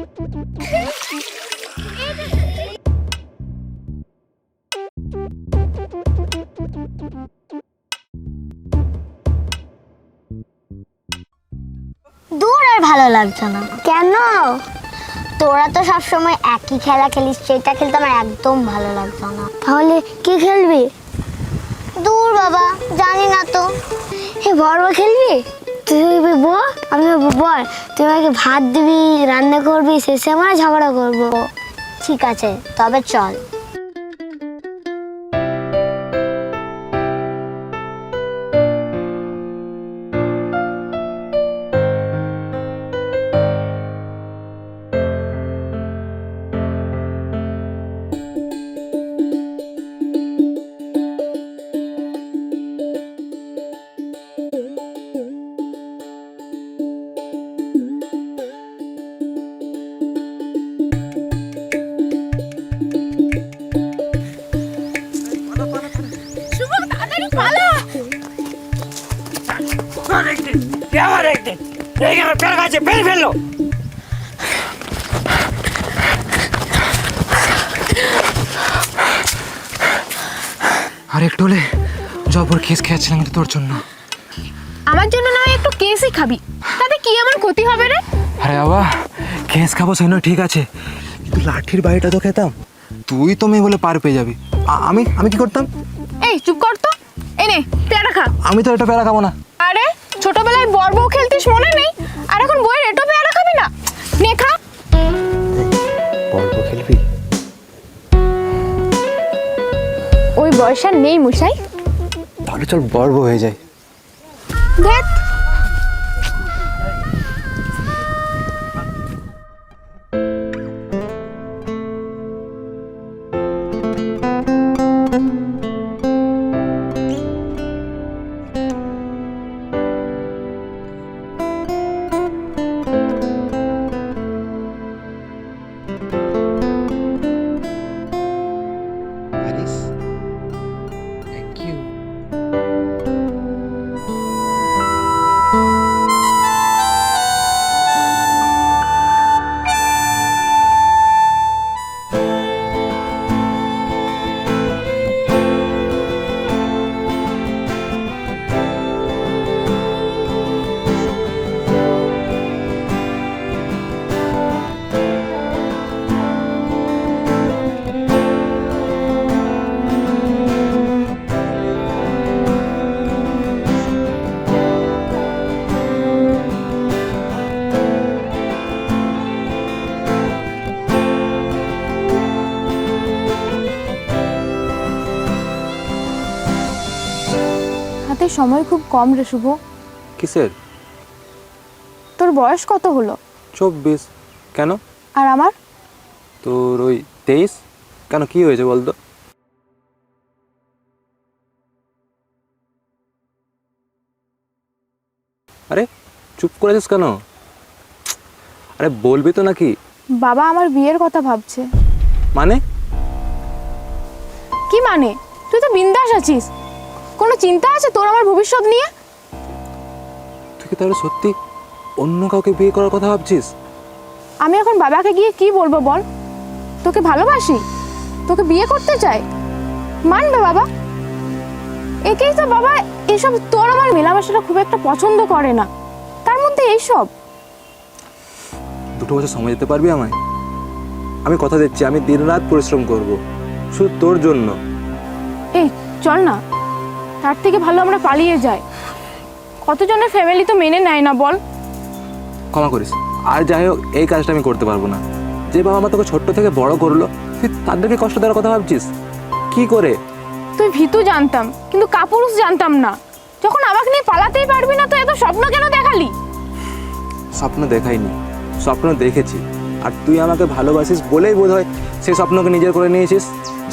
দূর আর ভালো লাগছে না। কেন? তোরা তো সবসময় একই খেলা খেলিস, সেটা খেলতে আমার একদম ভালো লাগছে না। তাহলে কি খেলবি? দূর বাবা, জানি না তো। বড় খেলবি? তুই বল, আমি বল। তুই আমাকে ভাত দিবি, রান্না করবি, শেষে আমরা ঝগড়া করবো। ঠিক আছে, তবে চল। আর একটু হলে জবর কেস খেয়েছিলাম কিন্তু তোর জন্য। আমার জন্য না হয় একটু কেসই খাবি, তাতে কি এমন ক্ষতি হবে রে? আরে বাবা, কেস খাবো সেই নয়, ঠিক আছে, কিন্তু লাঠির বাড়িটা তো খেতাম। তুই তো মেয়ে বলে পার পেয়ে যাবি, আমি আমি কি করতাম? এই চুপ কর তো, এনে পেয়ারা খা। আমি তো এটা পেয়ারা খাবো না। আরে ছোটবেলায় বড় বউ খেলতিস মনে নেই? আর এখন বইয়ের এটো পেয়ারা খাবি না? নে খা। বলবো খেলবি? ওই বয়স আর নেই মশাই। তাহলে চল বড় হয়ে যায়। ধ্যাৎ। Thank you. হাতে সময় খুব কম রে শুভ। কিসের? তোর বয়স কত হলো? 24। কেন? আর আমার? তোর ওই 23। কেন, কি হয়েছে বলতো? আরে চুপ করেছিস কেন? আরে বলবি তো নাকি? বাবা আমার বিয়ের কথা ভাবছে। মানে? কি মানে? তুই তো বিন্দাস আছিস, কোনো চিন্তা আছে তোর আমার ভবিষ্যৎ নিয়ে? তুই কি তাহলে সত্যি অন্য কাউকে বিয়ে করার কথা ভাবছিস? আমি এখন বাবাকে গিয়ে কি বলবো বল? তোকে ভালোবাসি, তোকে বিয়ে করতে চাই, মানবে বাবা? একেই তো বাবা এসব তোর আমার মেলামেশাটা খুব একটা পছন্দ করে না, তার মধ্যে এইসব। 2 বছর সময় দিতে পারবি আমায়? আমি কথা দিচ্ছি, আমি দিনরাত পরিশ্রম করব শুধু তোর জন্য। এই চল না, তার থেকে ভালো আমরা পালিয়ে যাই। কতজনের ফ্যামিলি তো মেনে নেয় না বল? ক্ষমা করিস, আর যাই হোক এই কাজটা আমি করতে পারবো না। যে বাবা মা তোকে ছোট্ট থেকে বড় করলো, তুই তাদেরকে কষ্ট দেওয়ার কথা ভাবছিস? কি করে? তুই ভীতু জানতাম, কিন্তু কাপুরুষ জানতাম না। যখন আমাকে নিয়ে পালাতেই পারবি না তো এত স্বপ্ন কেন দেখালি? স্বপ্ন দেখাইনি, স্বপ্ন দেখেছি। আর তুই আমাকে ভালোবাসিস বলেই বোধ হয় সেই স্বপ্নকে নিজের করে নিয়েছিস।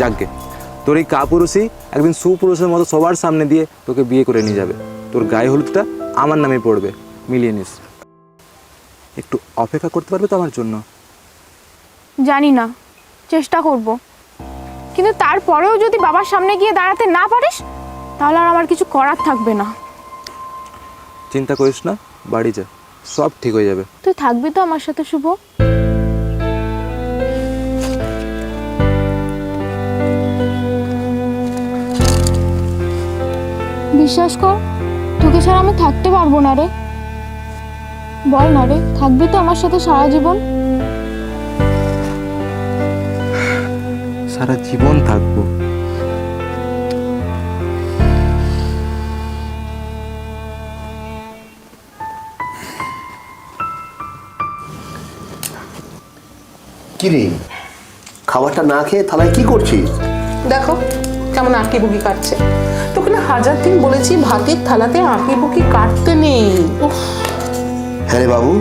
যাকগে, তোর এই কাপুরুষই একদিন সুপুরুষের মতো সবার সামনে দিয়ে তোকে বিয়ে করে নিয়ে যাবে। তোর গায়ে হলুদটা আমার নামে পড়বে, মিলিয়ে নিস। একটু অপেক্ষা করতে পারবে তো আমার জন্য? জানি না, চেষ্টা করব। কিন্তু তারপরেও যদি বাবার সামনে গিয়ে দাঁড়াতে না পারিস তাহলে আর আমার কিছু করার থাকবে না। চিন্তা করিস না, বাড়ি যা, সব ঠিক হয়ে যাবে। তুই থাকবি তো আমার সাথে শুভ? বিশ্বাস কর, তোকে ছাড়া আমি থাকতে পারবো না রে। বল না রে, থাকবি তো আমার সাথে সারা জীবন? সারা জীবন থাকবো। কি রে, খাবারটা না খেয়ে থালায় কি করছিস? দেখো কেমন আঁকি বুকি কাটছে। তোকে না হাজার দিন বলেছি ভাতের থালাতে আঁকি বুকি কাটতে নেই। উফ, হ্যাঁ রে বাবু,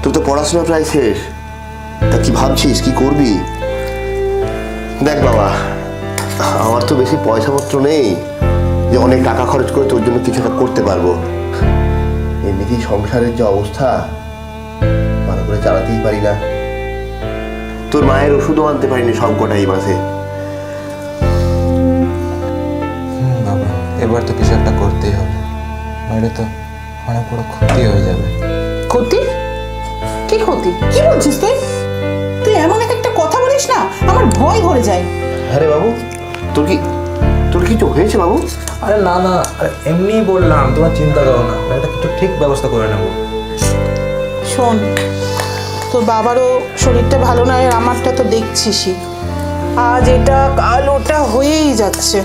তুই তো পড়াশোনা প্রায় শেষ, তা কি ভাবছিস কি করবি? দেখ বাবা, আমার তো বেশি পয়সাপত্র নেই যে অনেক টাকা খরচ করে তোর জন্য কিছু একটা করতে পারবো। এমনিতেই সংসারের যে অবস্থা, ভালো করে চালাতেই পারি না। তোর মায়ের ওষুধও আনতে পারিনি সব কটা এই মাসে। বাবা, এবার তো কিছু একটা করতেই হবে, নইলে তো অনেক বড় ক্ষতি হয়ে যাবে। ক্ষতি? কি ক্ষতি? কি বলছিস তুই? তুই এমন একটা কথা বলিস না, আমার ভয় ধরে যায়। হ্যাঁ রে বাবু, তোর কিছু হয়েছে বাবু? আরে না না, আরে এমনিই বললাম, তোমার চিন্তা করো না, এটা কিছু ঠিক ব্যবস্থা করে নেবো। শোন, তোর বাবারও শরীরটা ভালো নয়, আর আমারটা তো দেখছিসই, আজ এটা কাল ওটা হয়েই যাচ্ছে।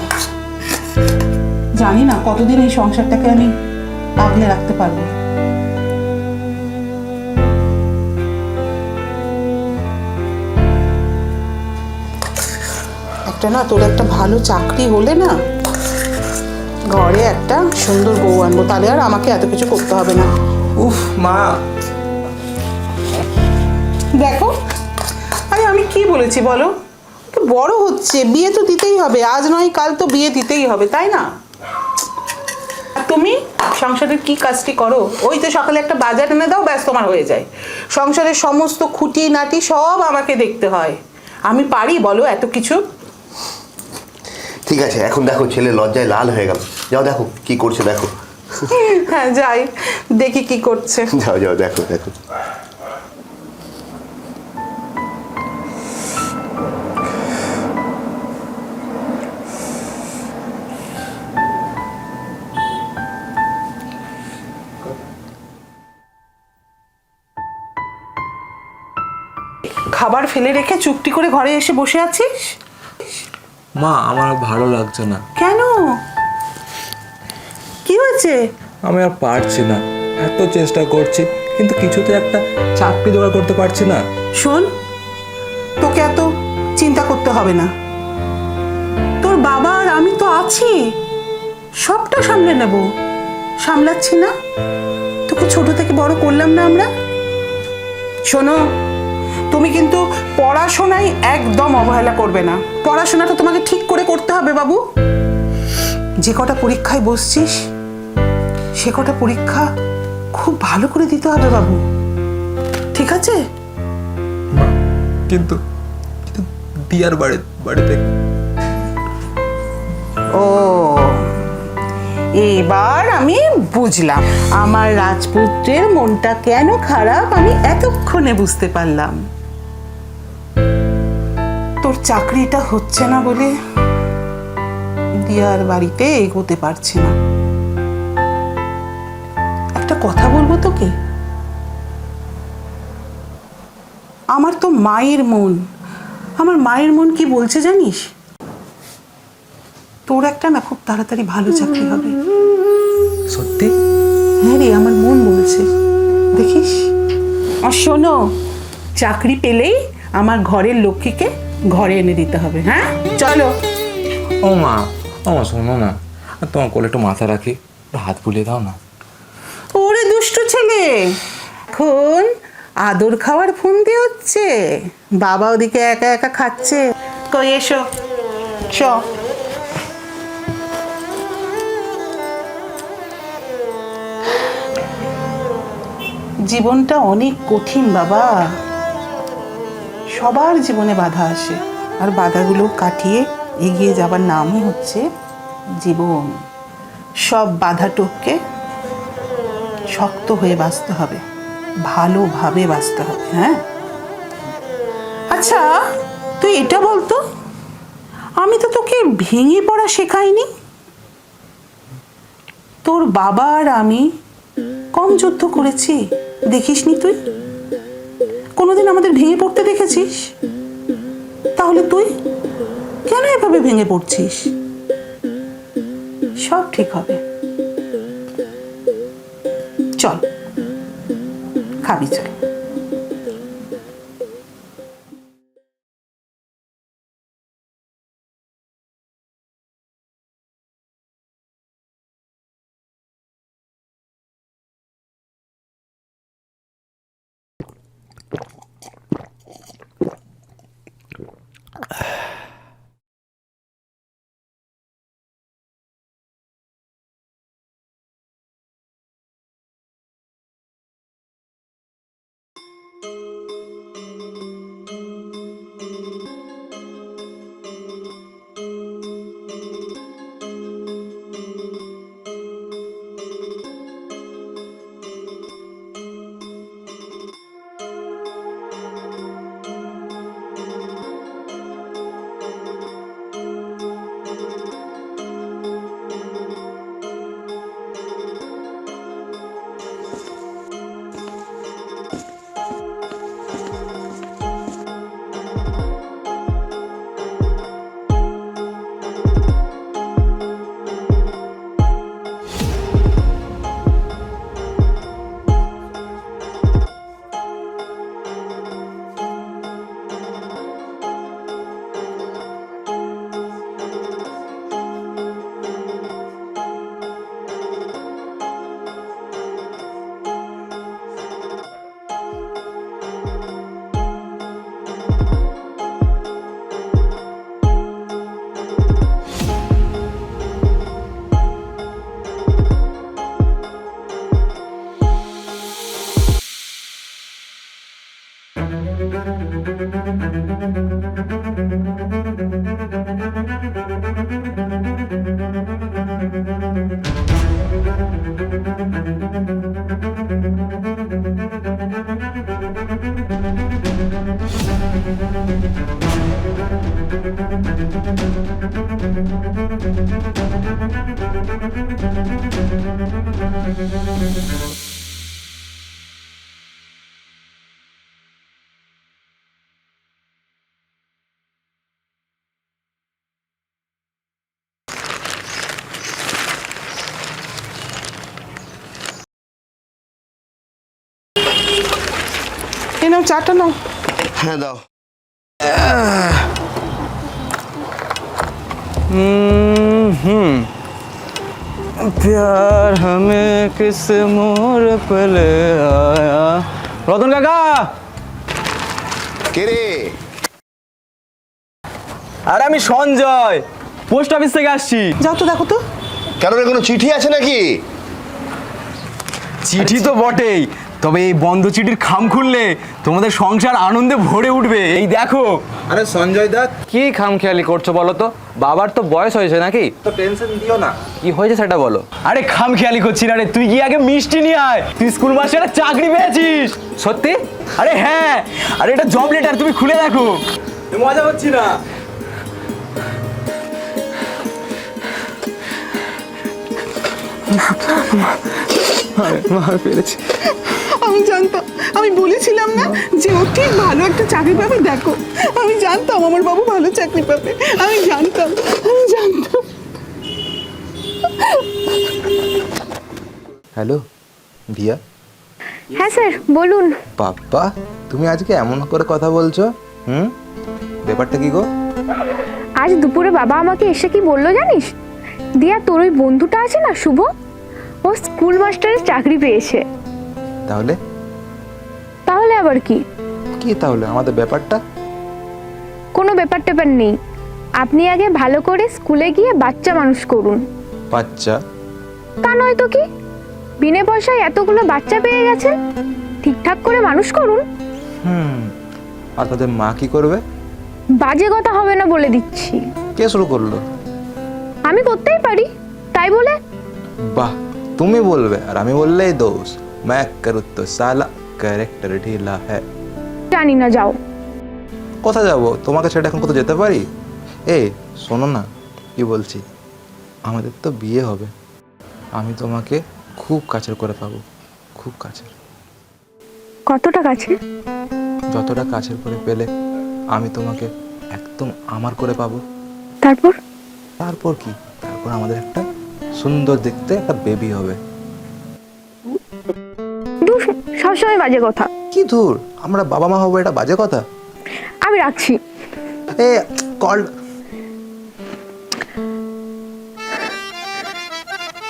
জানি না কতদিন এই সংসারটাকে আমি আগলে রাখতে পারবো। একটা না, তোর একটা ভালো চাকরি হলে না, ঘরে একটা সুন্দর বউ আনবো, তাহলে আর আমাকে এত কিছু করতে হবে না। উফ মা, দেখো, আরে আমি কি বলেছি বলো? তো বড় হচ্ছে, বিয়ে তো দিতেই হবে, আজ নয় কাল তো বিয়ে দিতেই হবে, তাই না? আর তুমি সংসারের কি কাজটি করো? ওই তো সকালে একটা বাজার এনে দাও, ব্যাস তোমার হয়ে যায়। সংসারের সমস্ত খুঁটি নাটি সব আমাকে দেখতে হয়। আমি পারি বলো এত কিছু? ঠিক আছে, এখন দেখো ছেলে লজ্জায় লাল হয়ে গেল, যাও দেখো কি করছে দেখো। হ্যাঁ যাই, দেখি কি করছে। যাও যাও দেখো দেখো। খাবার ফেলে রেখে চুপটি করে ঘরে এসে বসে আছিস? মা আমার আর ভালো লাগছে না। কেন? কি হয়েছে? আমি আর পারছি না, এত চেষ্টা করছি কিন্তু কিছুতে একটা চাকরি জোগাড় করতে পারছি না। শোন, তোকে এত চিন্তা করতে হবে না, তোর বাবা আর আমি তো আছি, সবটা সামলে নেব। সামলাচ্ছি না? তোকে ছোট থেকে বড় করলাম না আমরা? শোনো, তুমি কিন্তু পড়াশোনায় একদম অবহেলা করবে না। পড়াশোনাটা তোমাকে ঠিক করে করতে হবে বাবু। যে কটা পরীক্ষায় বসছিস, সে কটা পরীক্ষা খুব ভালো করে দিতে হবে বাবু, ঠিক আছে? কিন্তু দিয়ার বাড়িতে ও, এবার আমি বুঝলাম আমার রাজপুত্রের মনটা কেন খারাপ, আমি এতক্ষণে বুঝতে পারলাম। তোর চাকরিটা হচ্ছে না বলে দিয়ার বাড়িতে এগোতে পারছি না। একটা কথা বলবো তোকে, আমার তো মায়ের মন, আমার মায়ের মন কি বলছে জানিস? তোর একটা না খুব তাড়াতাড়ি ভালো চাকরি হবে। সত্যি? হ্যাঁ রে, আমার মন বলছে, দেখিস। আর শোনো, চাকরি পেলেই আমার ঘরের লক্ষ্মীকে ঘরে এনে দিতে হবে। হ্যাঁ চলো। ও মা, শোনো না, তোমার কোলে একটু মাথা রাখি, একটু হাত বুলিয়ে দাও না। ওরে দুষ্টু ছেলে, এখন আদর খাওয়ার ফন্দি হচ্ছে, বাবা ওদিকে একা একা খাচ্ছে। কই এসো, চ। জীবনটা অনেক কঠিন বাবা, সবার জীবনে বাধা আসে, আর বাধাগুলো কাটিয়ে এগিয়ে যাবার নামই হচ্ছে জীবন। সব বাধা টপকে শক্ত হয়ে বাঁচতে হবে, ভালোভাবে বাঁচতে হবে। হ্যাঁ, আচ্ছা তুই এটা বলতো, আমি তো তোকে ভেঙে পড়া শেখাইনি। তোর বাবা আর আমি কম যুদ্ধ করেছি দেখিসনি তুই? কোনোদিন আমাদের ভেঙে পড়তে দেখেছিস? তাহলে তুই কেন এভাবে ভেঙে পড়ছিস? সব ঠিক হবে। চল, খাবি চল। এই নাও চাটা নাও। হ্যাঁ দাও। प्यार हमें किस मोर पे ले आया। রতন কাকা, কে রে? আরে আমি সঞ্জয়, পোস্ট অফিস থেকে আসছি। যাও তো দেখো তো। কেন রে, কোনো চিঠি আছে নাকি? চিঠি তো বটেই, তবে এই বন্ধ চিঠির খাম খুললে তোমাদের সংসার আনন্দে ভরে উঠবে। এই দেখো। আরে সঞ্জয় দা, কি খামখেয়ালি করছো বলো তো? বাবার তো বয়স হয়েছে নাকি? তো টেনশন দিও না। কি হয়েছে সেটা বলো। আরে খামখেয়ালি করছি না রে, তুই কি আগে মিষ্টি নিয়ে আয়। তুই স্কুল মাস্টারে চাকরি পেয়েছিস। সত্যি? আরে হ্যাঁ, আরে এটা জব লেটার, তুমি খুলে দেখো। মজা হচ্ছি না। আরে মা পেরেছি। আমি জানতাম, আমি বলেছিলাম না যে ও ঠিক ভালো একটা চাকরি পাবে। দেখো, আমি জানতাম আমার বাবু ভালো চাকরি পাবে। আমি জানতাম। হ্যালো দিয়া। হ্যাঁ স্যার বলুন। পাপ্পা, তুমি আজকে এমন করে কথা বলছো? ব্যাপারটা কি গো? আজ দুপুরে বাবা আমাকে এসে কি বললো জানিস? দিয়া, তোর ওই বন্ধুটা আছে না শুভ, ও স্কুল মাস্টারের চাকরি পেয়েছে। তাহলে? তাহলে আবার কি? কি তাহলে? আমাদের ব্যাপারটা? কোনো ব্যাপার ট্যাপার নেই। আপনি আগে ভালো করে স্কুলে গিয়ে বাচ্চা মানুষ করুন। বাচ্চা? তা নয় তো কি, বিনে পয়সায় এতগুলো বাচ্চা পেয়ে গেছেন, ঠিকঠাক করে মানুষ করুন। আর তাদের মা কি করবে? বাজে কথা হবে না বলে দিচ্ছি। কে শুরু করলো? আমি করতেই পারি, তাই বলে? বাহ, তুমি বলবে আর আমি বললেই দোষ। मैं करूँ तो साला ক্যারেক্টার ঢিলা है। জানি না, যাও। কোথায় যাবো? তোমাকে ছেড়ে এখন কোথাও যেতে পারি? এই শোনো না, কি বলছি, আমাদের তো বিয়ে হবে, আমি তোমাকে খুব কাছের করে পাবো, খুব কাছের। কতটা কাছে? যতটা কাছের করে পেলে আমি তোমাকে একদম আমার করে পাবো। তারপর? তারপর কি? তারপর আমাদের একটা সুন্দর দেখতে একটা বেবি হবে। দূর, সবসময় বাজে কথা। কি দূর, আমরা বাবা মা হবো, এটা বাজে কথা? আমি রাখছি। এ কল,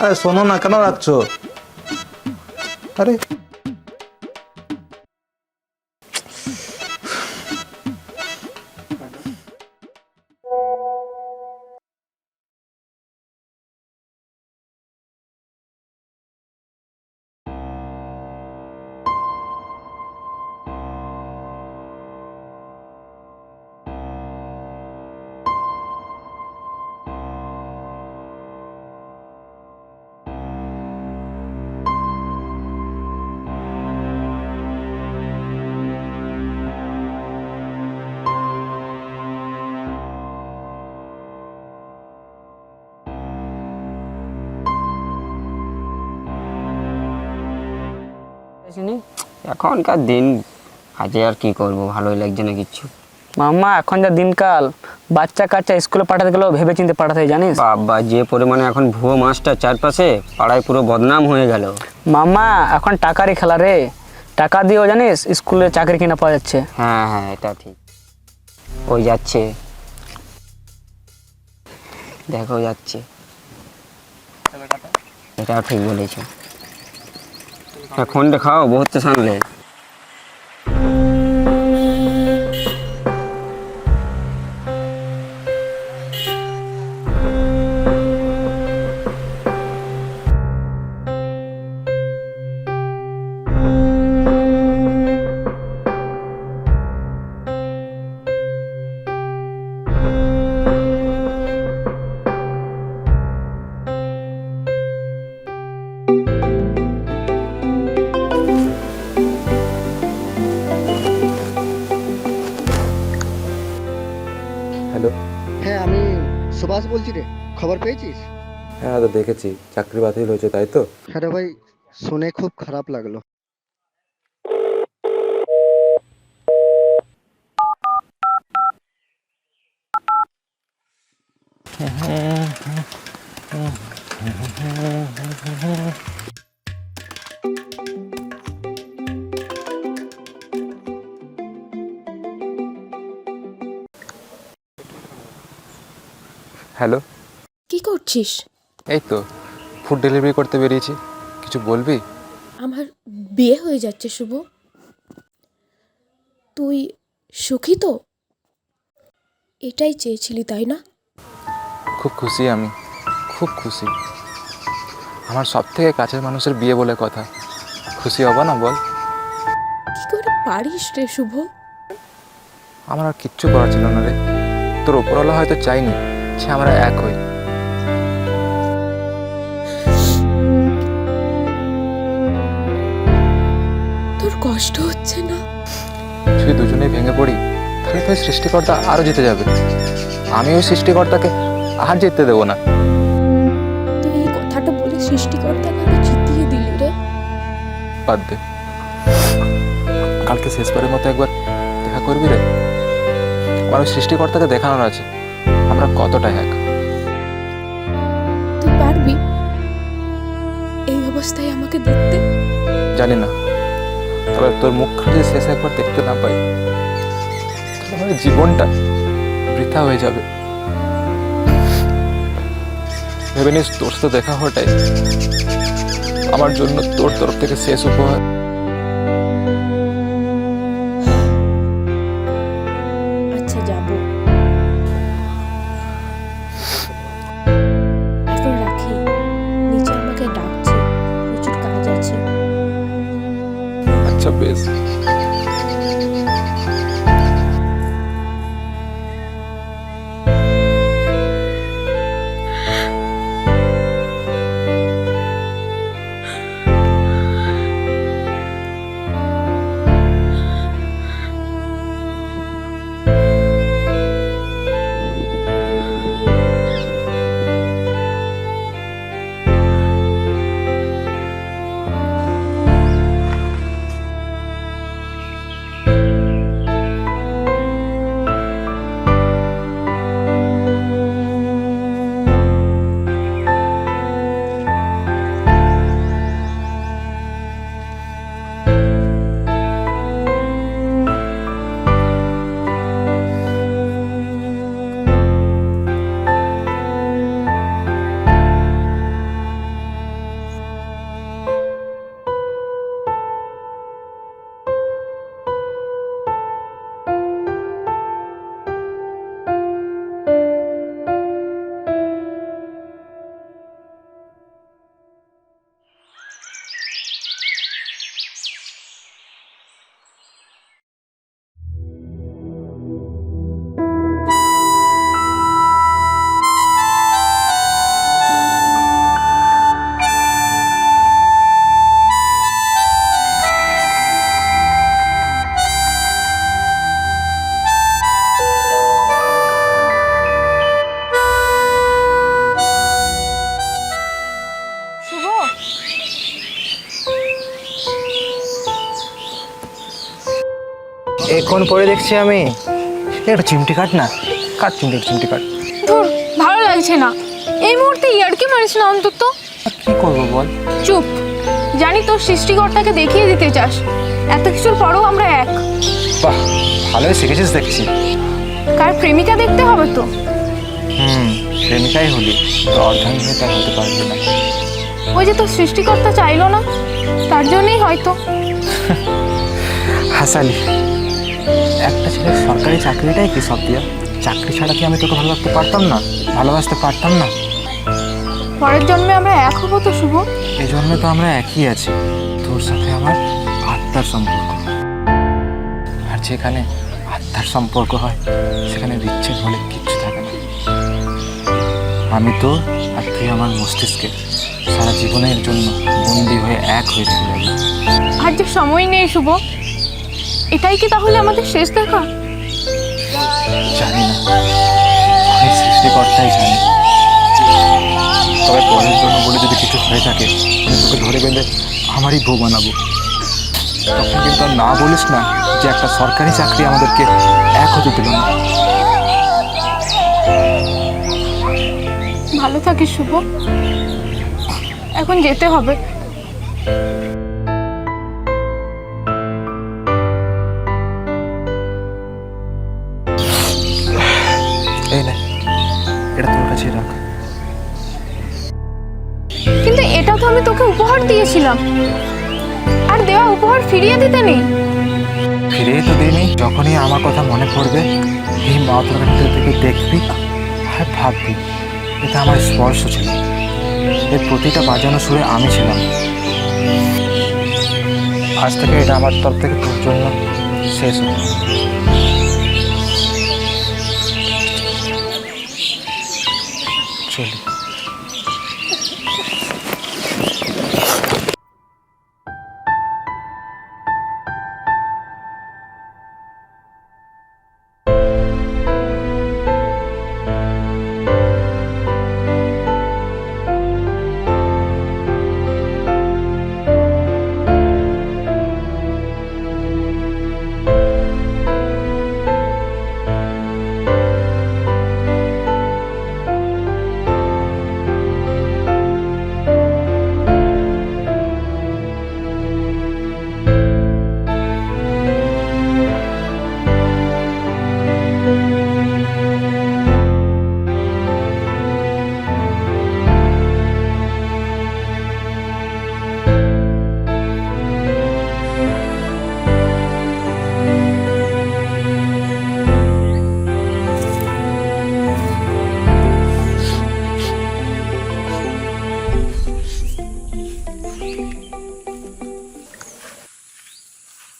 আরে শোনো না, কেন রাখছো? আরে এখনকার দিন কাজে আর কি করব, ভালোই লাগছে না কিচ্ছু। মাম্মা এখন যা দিনকাল, বাচ্চা কাচ্চা স্কুলে পাঠাতে গেলেও ভেবে চিন্তে পাঠাতে হয়, জানিস? বাবা, যে পরিমাণে এখন ভুয়ো মাস্টার চারপাশে, পাড়ায় পুরো বদনাম হয়ে গেল। মাম্মা এখন টাকারই খেলা রে, টাকা দিয়েও জানিস স্কুলে চাকরি কিনা পাওয়া যাচ্ছে। হ্যাঁ হ্যাঁ, এটা ঠিক। ওই যাচ্ছে, দেখো যাচ্ছে, এটাও ঠিক বলেছো। ফোনটা খাও, বহুত তো সামলে। হ্যালো। হ্যাঁ, আমি সুভাষ বলছি রে। খবর পেয়েছিস? হ্যাঁ তো দেখেছি, চাকরি বাতিল হয়েছে, তাই তো? হ্যাঁ রে ভাই, শুনে খুব খারাপ লাগলো। হ্যালো। কি করছিস? এই তো ফুড ডেলিভারি করতে বেরিয়েছি, কিছু বলবি? আমার বিয়ে হয়ে যাচ্ছে শুভ। তুই সুখী তো? এটাই চেয়েছিলি তাই না? খুব খুশি আমি, খুব খুশি। আমার সব থেকে কাছের মানুষের বিয়ে বলে কথা, খুশি হব না বল? কি করে পারিস রে শুভ? আমার আর কিচ্ছু করার ছিল না রে। তোর ওপরওয়ালা হয়তো চাইনি যে আমরা এক হই। তোর কষ্ট হচ্ছে না? যদি দুজনেই ভেঙে পড়ি তাহলে তো ওই সৃষ্টিকর্তা আরও জিতে যাবে। আমি ওই সৃষ্টিকর্তাকে আর জিততে দেবো না। তুই এই কথাটা বলে সৃষ্টিকর্তাকে আরো জিতিয়ে দিলি রে। বাদ দে, কালকে শেষবারের মতো একবার দেখা করবি রে? আমার ওই সৃষ্টিকর্তাকে দেখানোর আছে আমরা কতটা এক। তুই পারবি এই অবস্থায় আমাকে দেখতে? জানি না, তবে তোর মুখটা যদি শেষ একবার দেখতে না পাই তাহলে আমার জীবনটা বৃথা হয়ে যাবে। ভেবে নিস তোর সাথে দেখা হওয়াটাই আমার জন্য তোর তরফ থেকে শেষ উপহার। আচ্ছা, যাব। এখন রাখি, নিচে আমাকে ডাকছে, প্রচুর কাজ আছে। আচ্ছা বেশ। এখন পরে দেখছি আমি একটা চিমটি কাট না, কাট চিমটি কাট। ধুর, ভালো লাগছে না এই মুহূর্তে। ইয়ার্কি মারিস না অন্তত। কি করবো বল? চুপ। জানি তোর সৃষ্টিকর্তাকে দেখিয়ে দিতে চাস, এত কিছুর পরও আমরা এক। বাহ, ভালোই শিখেছিস দেখছি। কার প্রেমিকা দেখতে হবে তো। প্রেমিকাই হলি তো অর্ধাঙ্গিনী তার হতে পারবি না। ওই যে তোর সৃষ্টিকর্তা চাইলো না, তার জন্যই হয়তো। হাসালি, একটা ছেলের সরকারি চাকরিটাই কি সব দিয়া? চাকরি ছাড়া কি আমি তোকে ভালোবাসতে পারতাম না, ভালোবাসতে পারতাম না? পরের জন্মে আমরা এক হবো তো শুভ। এই জন্য তো আমরা একই আছি। তোর সাথে আমার আত্মার সম্পর্ক, আর যেখানে আত্মার সম্পর্ক হয় সেখানে বিচ্ছেদ বলে কিচ্ছু থাকে না। আমি তো আর তুই আমার মস্তিষ্কে সারা জীবনের জন্য বন্দী হয়ে এক হয়ে থেকে যাবি। আর যে সময় নেই শুভ, এটাই কি তাহলে আমাদের শেষ দেখা? জানি না, আমি সৃষ্টিকর্তাই জানি। তবে পরের জন্য বলে যদি কিছু হয়ে থাকে আমি তোকে ধরে বেঁধে আমারই বউ বানাবো। তখন কিন্তু আর না বলিস না যে একটা সরকারি চাকরি আমাদেরকে এক হতে দিল না। ভালো থাকিস শুভ, এখন যেতে হবে। এই না, এটা তোর কাছে রাখ। কিন্তু এটা তো আমি তোকে উপহার দিয়েছিলাম, আর দেওয়া উপহার ফিরিয়ে দিতে নেই। ফিরেই তো দিইনি। যখনই আমার কথা মনে পড়বে এই মা তোর ভিতর থেকে দেখবি আর ভাববি এটা আমার স্পর্শ ছিল, এর প্রতিটা বাজানো সুরে আমি ছিলাম। আজ থেকে এটা আমার তরফ থেকে তোর জন্য শেষ হলো। চলি।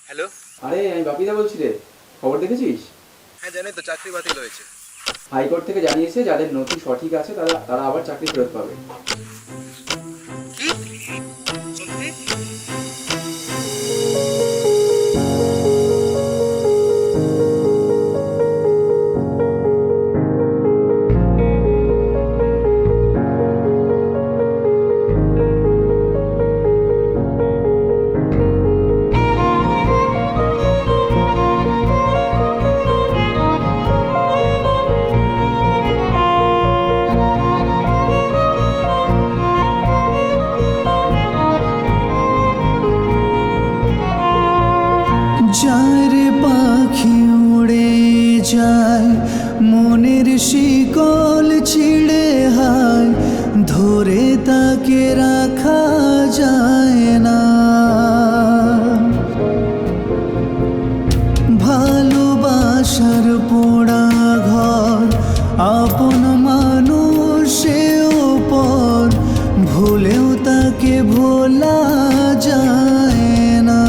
হ্যালো। আরে আমি বাপিদা বলছি রে, খবর দেখেছিস? হ্যাঁ জানি তো, চাকরি বাতিল হয়েছে। হাইকোর্ট থেকে জানিয়েছে যাদের নথি সঠিক আছে তারা আবার চাকরি ফেরত পাবে। যারে পাখি উড়ে যায় মনের শিকল ছিঁড়ে হায়, ধরে তাকে রাখা যায় না। ভালোবাসার পোড়া ঘর আপন মানুষেও পর, ভুলেও তাকে ভোলা যায় না।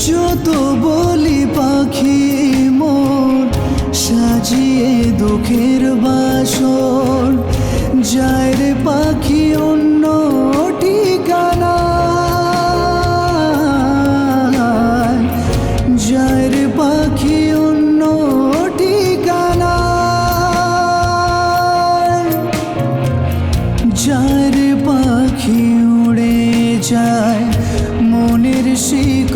যত বলি পাখি মোর সাজিয়ে দুঃখের বাসর, যায় রে পাখি অন্য ঠিকানা, যায় রে পাখি অন্য ঠিকানা, যায় রে পাখি উড়ে যায় মনের শিকল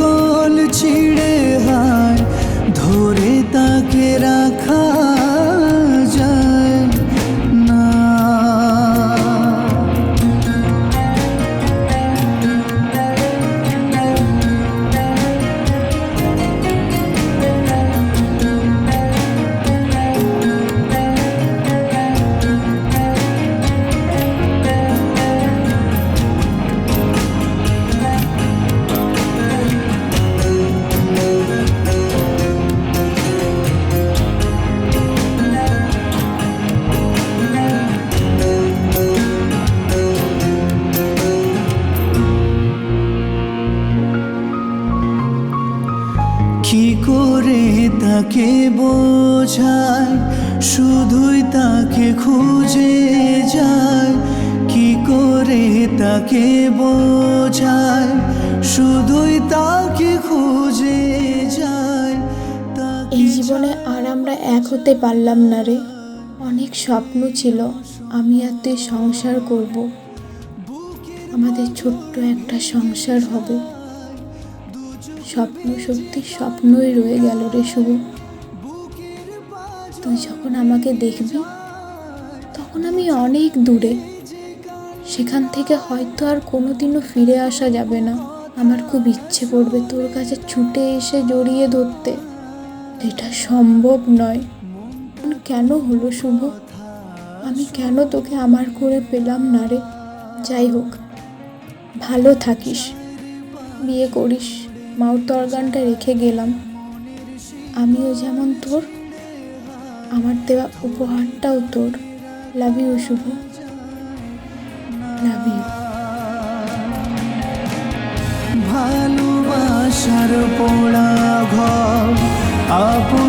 কি করে তাকে বোঝায়, শুধুই তাকে খুঁজে যায়। কি করে তাকে বোঝায়, শুধুই তাকে খুঁজে যায়। এই জীবনে আর আমরা এক হতে পারলাম না রে। অনেক স্বপ্ন ছিল আমি আর তুই সংসার করব, আমাদের ছোট্ট একটা সংসার হবে। স্বপ্ন সত্যি স্বপ্নই রয়ে গেল রে শুভ। তুই যখন আমাকে দেখবি তখন আমি অনেক দূরে, সেখান থেকে হয়তো আর কোনোদিনও ফিরে আসা যাবে না। আমার খুব ইচ্ছে করবে তোর কাছে ছুটে এসে জড়িয়ে ধরতে, এটা সম্ভব নয়। কেন হলো শুভ? আমি কেন তোকে আমার করে পেলাম না রে? যাই হোক, ভালো থাকিস, বিয়ে করিস। মাউথ অর্গানটা রেখে গেলাম, আমিও যেমন তোর, আমার দেওয়া উপহারটাও তোর। Love you Shubho, love you. ভালোবাসার পোড়া ঘর আপন